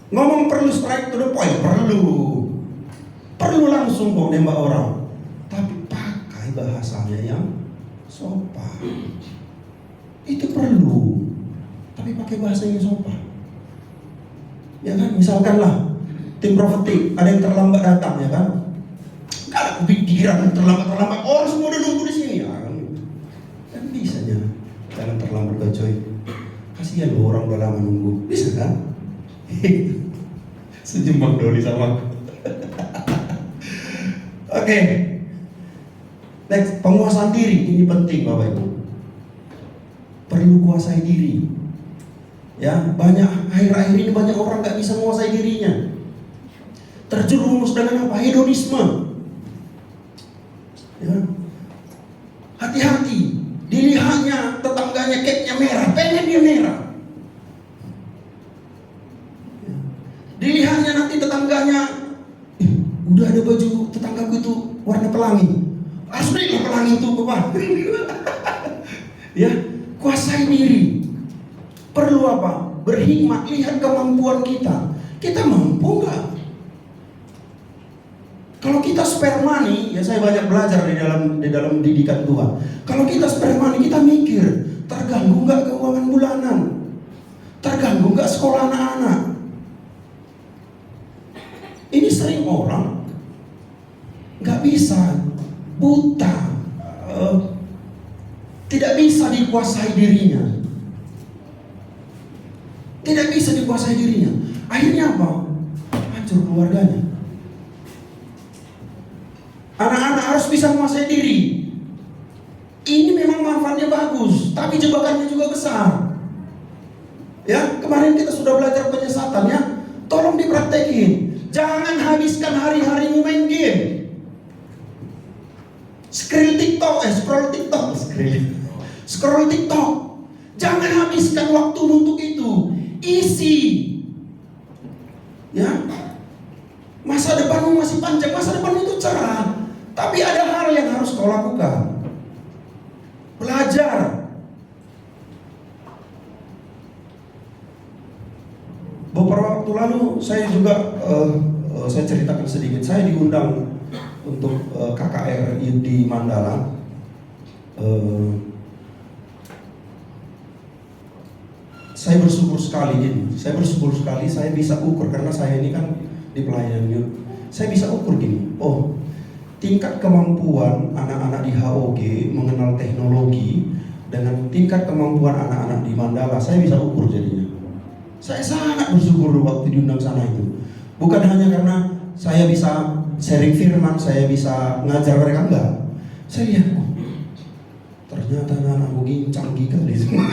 Ngomong perlu strike to the point, perlu langsung kok nembak orang, tapi pakai bahasanya yang sopan. Itu perlu, tapi pakai bahasa yang sopan. Ya kan, misalkan lah tim prophetik ada yang terlambat datang ya kan. Gak ada kepikiran terlambat, orang semua udah nunggu di sini ya kan bisanya. Jangan terlambat coy. Kasihan loh orang udah lama nunggu. Bisa kan? Senyum Bang Doli sama. Oke. Next, penguasaan diri ini penting Bapak Ibu. Perlu kuasai diri. Ya, banyak akhir-akhir ini banyak orang nggak bisa menguasai dirinya. Terjerumus dengan apa? Hedonisme. Ya. Hati-hati. Dilihatnya tetangganya cake-nya merah, pengen dia merah. Dilihatnya nanti tetangganya, udah ada baju tetanggaku itu warna pelangi. Harus belilah pelangi itu Bapak. Ya, kuasai diri. Perlu apa? Berhikmat, lihat kemampuan kita. Kita mampu nggak? Kalau kita spare money, ya saya banyak belajar di dalam didikan Tuhan. Kalau kita spare money, kita mikir, terganggu nggak keuangan bulanan? Terganggu nggak sekolah anak-anak? Ini sering orang nggak bisa, buta, tidak bisa dikuasai dirinya. Tidak bisa dikuasai dirinya. Akhirnya apa? Hancur keluarganya. Anak-anak harus bisa menguasai diri. Ini memang manfaatnya bagus, tapi jebakannya juga besar. Ya, kemarin kita sudah belajar penyesatan ya. Tolong dipraktekin. Jangan habiskan hari-harimu main game. Scroll TikTok. Jangan habiskan waktu untuk itu. Isi. Ya. Masa depanmu masih panjang, masa depan itu cerah. Tapi ada hal yang harus kau lakukan. Belajar. Beberapa waktu lalu saya juga saya ceritakan sedikit. Saya diundang untuk KKR di Mandala. Saya bersyukur sekali gini. Saya bisa ukur karena saya ini kan di pelayanan youth. Saya bisa ukur gini. Oh, tingkat kemampuan anak-anak di HOG mengenal teknologi dengan tingkat kemampuan anak-anak di Mandala, saya bisa ukur jadinya. Saya sangat bersyukur waktu diundang sana itu. Bukan hanya karena saya bisa sharing firman, saya bisa ngajar mereka, enggak. Saya lihat, oh, ternyata anak-anak begini canggih kali semua.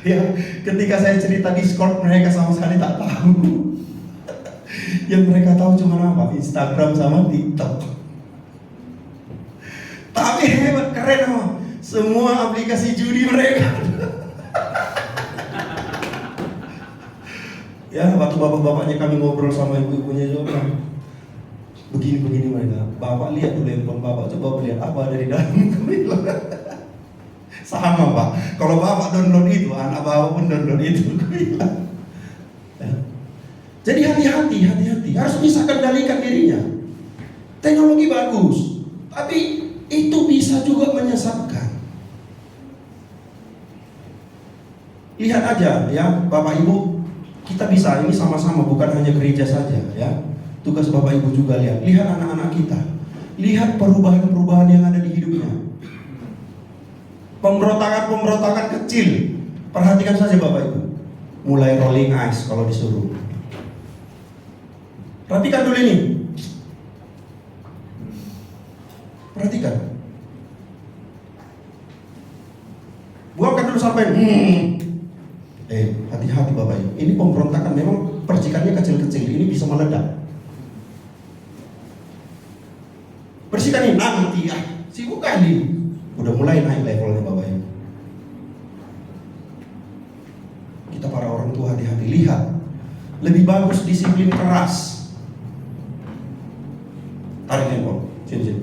Ya, ketika saya cerita Discord mereka sama sekali tak tahu. Yang mereka tahu cuma apa? Instagram sama TikTok. Tapi hebat, keren apa? Semua aplikasi judi mereka. Ya, waktu bapak-bapaknya kami ngobrol sama ibu-ibunya juga, begini mereka. Bapak lihat dulu handphone bapak, coba lihat apa ada di dalam. Sama Pak, kalau bapak download itu, anak bapak pun download itu. Ya. Jadi hati-hati, harus bisa kendalikan dirinya. Teknologi bagus, tapi itu bisa juga menyesatkan. Lihat aja ya, Bapak Ibu, kita bisa ini sama-sama, bukan hanya gereja saja ya. Tugas Bapak Ibu juga lihat anak-anak kita, lihat perubahan-perubahan yang ada di hidupnya. Pemberontakan kecil, perhatikan saja Bapak Ibu. Mulai rolling eyes kalau disuruh. Perhatikan dulu ini. Perhatikan. Buangkan dulu sampai hati-hati Bapak Ibu. Ini pemberontakan, memang percikannya kecil-kecil, ini bisa meledak. Bersihkan ini nanti sibuk kali. Udah mulai naik levelnya Bapak Ibu. Kita para orang tua hati-hati, lihat. Lebih bagus disiplin keras. Tarik handphone, sini.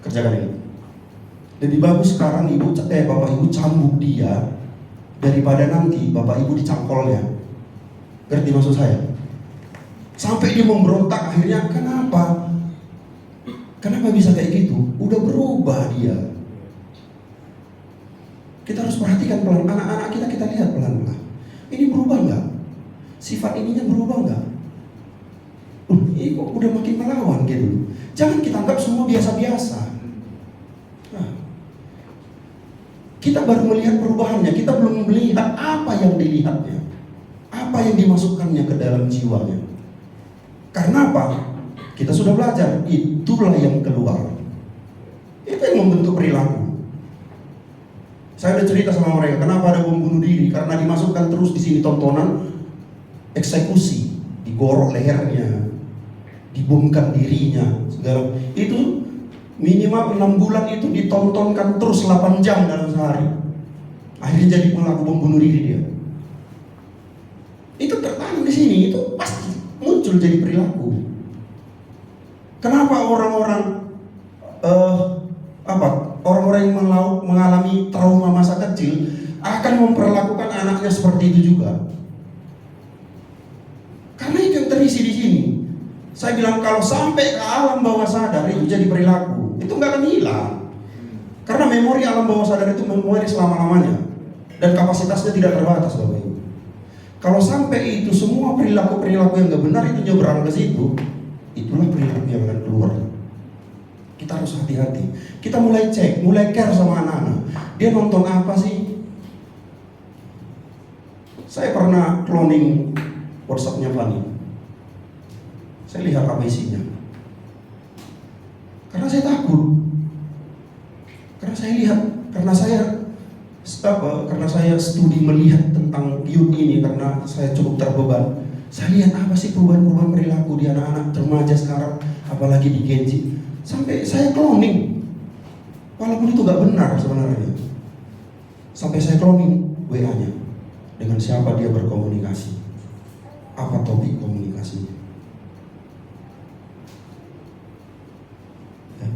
Kerjakan ini. Lebih bagus sekarang Bapak Ibu cambuk dia daripada nanti Bapak Ibu dicangkolnya. Ngerti maksud saya? Sampai dia memberontak, akhirnya kenapa? Kenapa bisa kayak gitu? Udah berubah dia. Kita harus perhatikan pelan, anak-anak kita lihat pelan-pelan. Ini berubah nggak? Sifat ininya berubah nggak? Ini kok udah makin melawan gitu. Jangan kita anggap semua biasa-biasa. Nah, kita baru melihat perubahannya, kita belum melihat apa yang dilihatnya, apa yang dimasukkannya ke dalam jiwanya. Karena apa? Kita sudah belajar, itulah yang keluar. Itu yang membentuk perilaku. Saya udah cerita sama mereka, kenapa ada bom bunuh diri? Karena dimasukkan terus di sini tontonan eksekusi, digorok lehernya, dibomkan dirinya, segala. Itu minimal 6 bulan itu ditontonkan terus 8 jam dalam sehari. Akhirnya jadi pelaku bom bunuh diri dia. Itu tertanam di sini, itu pasti muncul jadi perilaku. Kenapa orang-orang orang-orang yang mengalami trauma masa kecil akan memperlakukan anaknya seperti itu juga? Karena itu yang terisi di sini. Saya bilang kalau sampai ke alam bawah sadar itu jadi perilaku, itu nggak akan hilang. Karena memori alam bawah sadar itu memori selama-lamanya dan kapasitasnya tidak terbatas, Bapak Ibu. Kalau sampai itu semua perilaku-perilaku yang nggak benar itu nyebrang ke situ, itulah perilaku yang akan keluar. Kita harus hati-hati. Kita mulai cek, mulai care sama anak-anak. Dia nonton apa sih? Saya pernah cloning WhatsApp-nya Fanny. Saya lihat apa isinya. Karena saya takut. Karena saya lihat, karena saya studi melihat tentang youth ini, karena saya cukup terbeban. Saya lihat apa sih perubahan-perubahan perilaku di anak-anak remaja sekarang, apalagi di Gen Z. Sampai saya cloning, walaupun itu gak benar sebenarnya. Sampai saya cloning WA-nya, dengan siapa dia berkomunikasi, apa topik komunikasinya. Ya.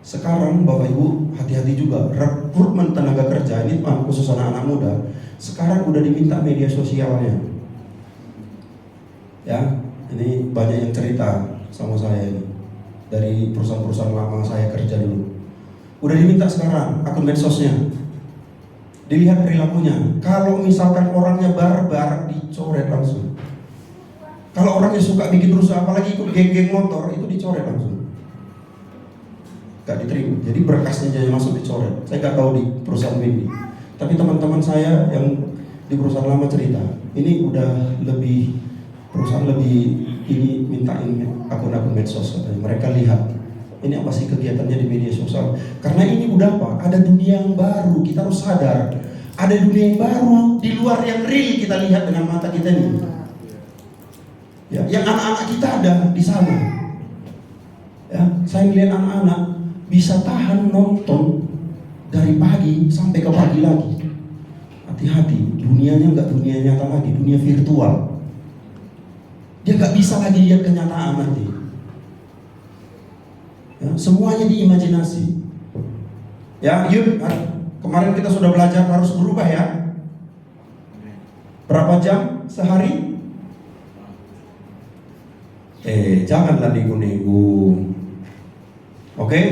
Sekarang Bapak Ibu hati-hati juga, rekrutmen tenaga kerja ini khusus anak-anak muda, sekarang udah diminta media sosialnya. Ya, ini banyak yang cerita sama saya ini dari perusahaan-perusahaan lama saya kerja dulu. Udah diminta sekarang akun medsosnya, dilihat perilakunya. Kalau misalkan orangnya barbar, dicoret langsung. Kalau orangnya suka bikin rusuh, apalagi ikut geng-geng motor, itu dicoret langsung. Gak diterima. Jadi berkasnya jadi masuk dicoret. Saya gak tahu di perusahaan ini, tapi teman-teman saya yang di perusahaan lama cerita, ini udah lebih, perusahaan lebih ini mintain akun-akun medsos katanya. Mereka lihat ini apa sih kegiatannya di media sosial. Karena ini udah apa? Ada dunia yang baru, kita harus sadar. Ada dunia yang baru di luar yang real kita lihat dengan mata kita ini. Ya, yang anak-anak kita ada di sana. Ya, saya melihat anak-anak bisa tahan nonton dari pagi sampai ke pagi lagi. Hati-hati, dunianya nggak dunia nyata lagi, dunia virtual. Dia nggak bisa lagi lihat kenyataan nanti. Ya, semuanya diimajinasi. Ya, yuk, kemarin kita sudah belajar harus berubah ya. Berapa jam sehari? Janganlah nego-nego. Oke?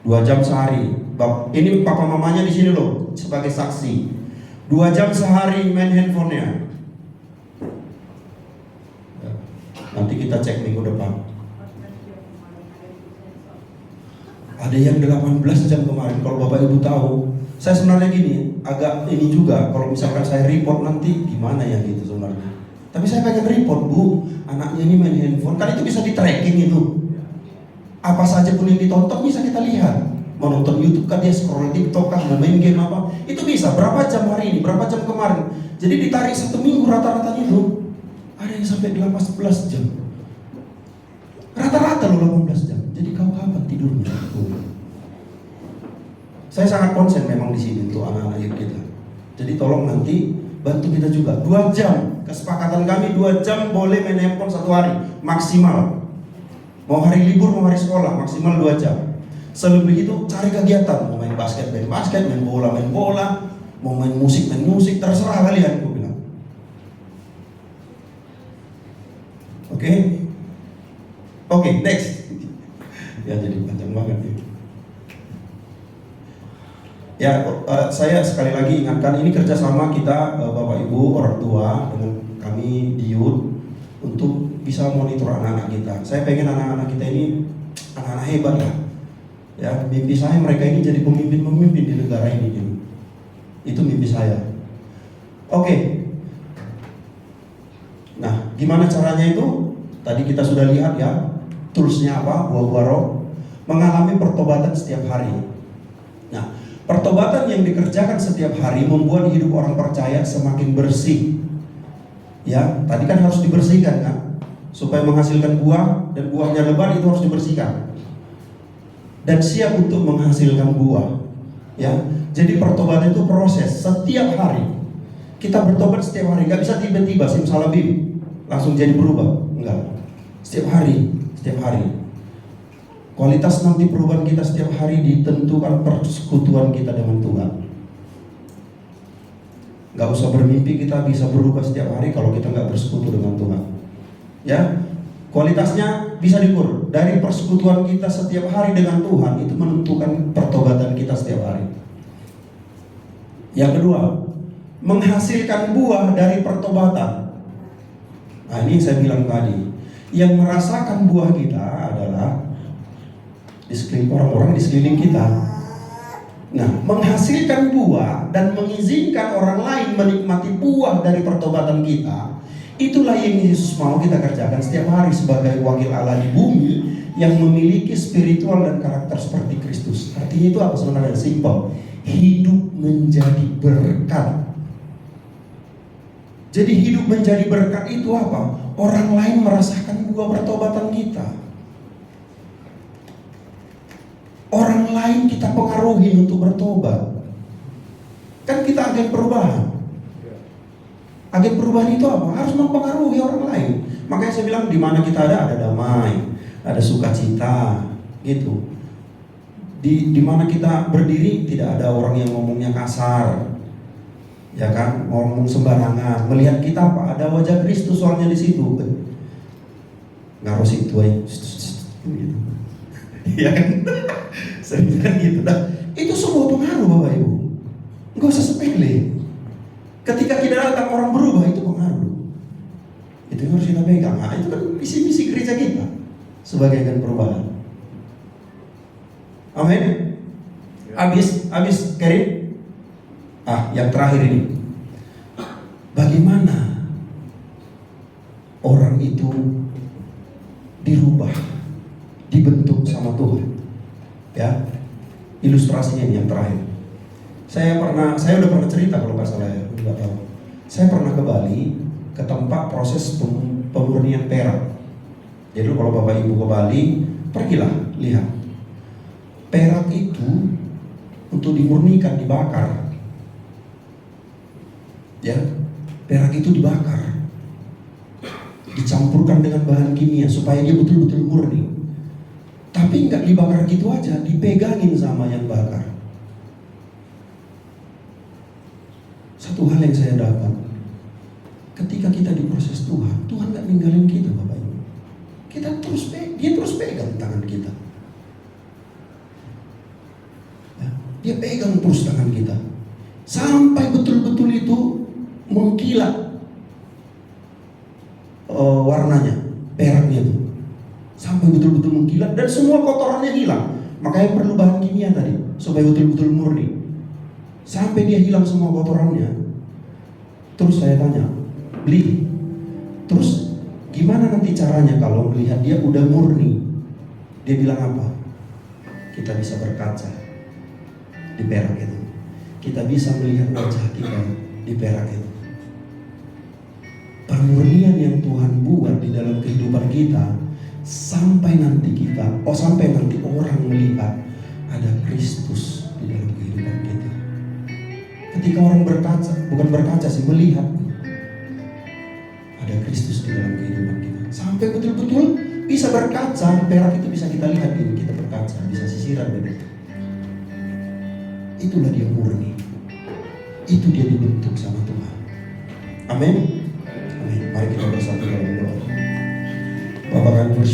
2 jam sehari. Ini papa mamanya di sini loh sebagai saksi. 2 jam sehari main handphonenya. Nanti kita cek minggu depan. Ada yang 18 jam kemarin. Kalau bapak ibu tahu, saya sebenarnya gini, agak ini juga. Kalau misalkan saya report nanti gimana ya gitu sebenarnya. Tapi saya pengen report, Bu, anaknya ini main handphone. Kan itu bisa di tracking itu. Apa saja pun yang ditonton bisa kita lihat. Mau nonton YouTube kan, dia scroll TikTok kan, mau main game apa, itu bisa. Berapa jam hari ini, berapa jam kemarin. Jadi ditarik 1 minggu rata-rata itu ada yang sampai 18 jam. Rata-rata loh 18 jam. Jadi kau kapan tidurnya? Saya sangat konsen memang di sini untuk anak-anak kita. Jadi tolong nanti bantu kita juga. 2 jam. Kesepakatan kami 2 jam boleh main handphone 1 hari maksimal. Mau hari libur, mau hari sekolah, maksimal 2 jam. Selebih itu cari kegiatan. Mau main basket, main bola, mau main musik, terserah kalian, aku bilang. Oke, next. Ya jadi panjang banget ya. Ya, saya sekali lagi ingatkan, ini kerjasama kita Bapak Ibu, orang tua dengan kami di Youth untuk bisa monitor anak-anak kita. Saya pengen anak-anak kita ini anak-anak hebat lah. Ya, mimpi saya mereka ini jadi pemimpin-pemimpin di negara ini. Itu mimpi saya. Oke. Nah, gimana caranya itu? Tadi kita sudah lihat ya, toolsnya apa? Buah-buah roh. Mengalami pertobatan setiap hari. Nah, pertobatan yang dikerjakan setiap hari membuat hidup orang percaya semakin bersih. Ya, tadi kan harus dibersihkan kan, supaya menghasilkan buah, dan buahnya lebat itu harus dibersihkan. Dan siap untuk menghasilkan buah. Ya, jadi pertobatan itu proses setiap hari. Kita bertobat setiap hari, nggak bisa tiba-tiba simsalabim langsung jadi berubah, enggak. Setiap hari. Kualitas nanti perubahan kita setiap hari ditentukan persekutuan kita dengan Tuhan. Gak usah bermimpi kita bisa berubah setiap hari kalau kita gak bersekutu dengan Tuhan. Ya, kualitasnya bisa diukur dari persekutuan kita setiap hari dengan Tuhan, itu menentukan pertobatan kita setiap hari. Yang kedua, menghasilkan buah dari pertobatan. Nah, ini yang saya bilang tadi, yang merasakan buah kita adalah orang-orang di sekeliling kita. Nah, menghasilkan buah dan mengizinkan orang lain menikmati buah dari pertobatan kita, itulah yang Yesus mau kita kerjakan setiap hari sebagai wakil Allah di bumi yang memiliki spiritual dan karakter seperti Kristus. Artinya itu apa sebenarnya? Simpel. Hidup menjadi berkat. Jadi hidup menjadi berkat itu apa? Orang lain merasakan buah pertobatan kita. Orang lain kita pengaruhi untuk bertobat. Kan kita agen perubahan. Agen perubahan itu apa? Harus mempengaruhi orang lain. Makanya saya bilang di mana kita ada damai, ada sukacita, gitu. Di mana kita berdiri tidak ada orang yang ngomongnya kasar, ya kan? Ngomong sembarangan. Melihat kita apa? Ada wajah Kristus soalnya di situ. Ngaruh situ aja. Gitu. Ya kan? Sering gitu. Nah, itu semua pengaruh Bapak Ibu. Enggak usah sepele. Ketika kita datang orang berubah, itu pengaruh. Itu yang harus kita pegang. Nah, itu kan misi-misi gereja kita sebagai agen perubahan. Amin. Habis Karin. Yang terakhir ini. Bagaimana orang itu dirubah, dibentuk sama Tuhan? Ya, ilustrasinya ini yang terakhir. Saya udah pernah cerita kalau nggak salah ya, nggak tahu. Saya pernah ke Bali, ke tempat proses pemurnian perak. Jadi kalau Bapak Ibu ke Bali, pergilah lihat. Perak itu untuk dimurnikan, dibakar. Ya, perak itu dibakar, dicampurkan dengan bahan kimia supaya dia betul-betul murni. Tapi nggak dibakar gitu aja, dipegangin sama yang bakar. Satu hal yang saya dapat, ketika kita diproses Tuhan, Tuhan nggak ninggalin kita, Bapak Ibu. Dia terus pegang tangan kita. Ya, dia pegang terus tangan kita sampai betul-betul itu mengkilat warnanya, peraknya itu sampai betul-betul mengkilat dan semua kotorannya hilang. Makanya perlu bahan kimia tadi supaya betul-betul murni. Sampai dia hilang semua kotorannya. Terus saya tanya, beli. Terus gimana nanti caranya kalau melihat dia udah murni? Dia bilang apa? Kita bisa berkaca di perak itu. Kita bisa melihat wajah kita di perak itu. Pemurnian yang Tuhan buat di dalam kehidupan kita sampai nanti orang melihat ada Kristus di dalam kehidupan kita. Ketika orang berkaca, bukan berkaca sih, melihat ada Kristus di dalam kehidupan kita. Sampai betul-betul bisa berkaca, perak itu bisa kita lihat ini, kita berkaca, bisa sisiran begitu. Itulah dia murni. Itu dia dibentuk sama Tuhan. Amin. Amin. Mari kita bersatu dalam doa. Bapak kami bersyukur.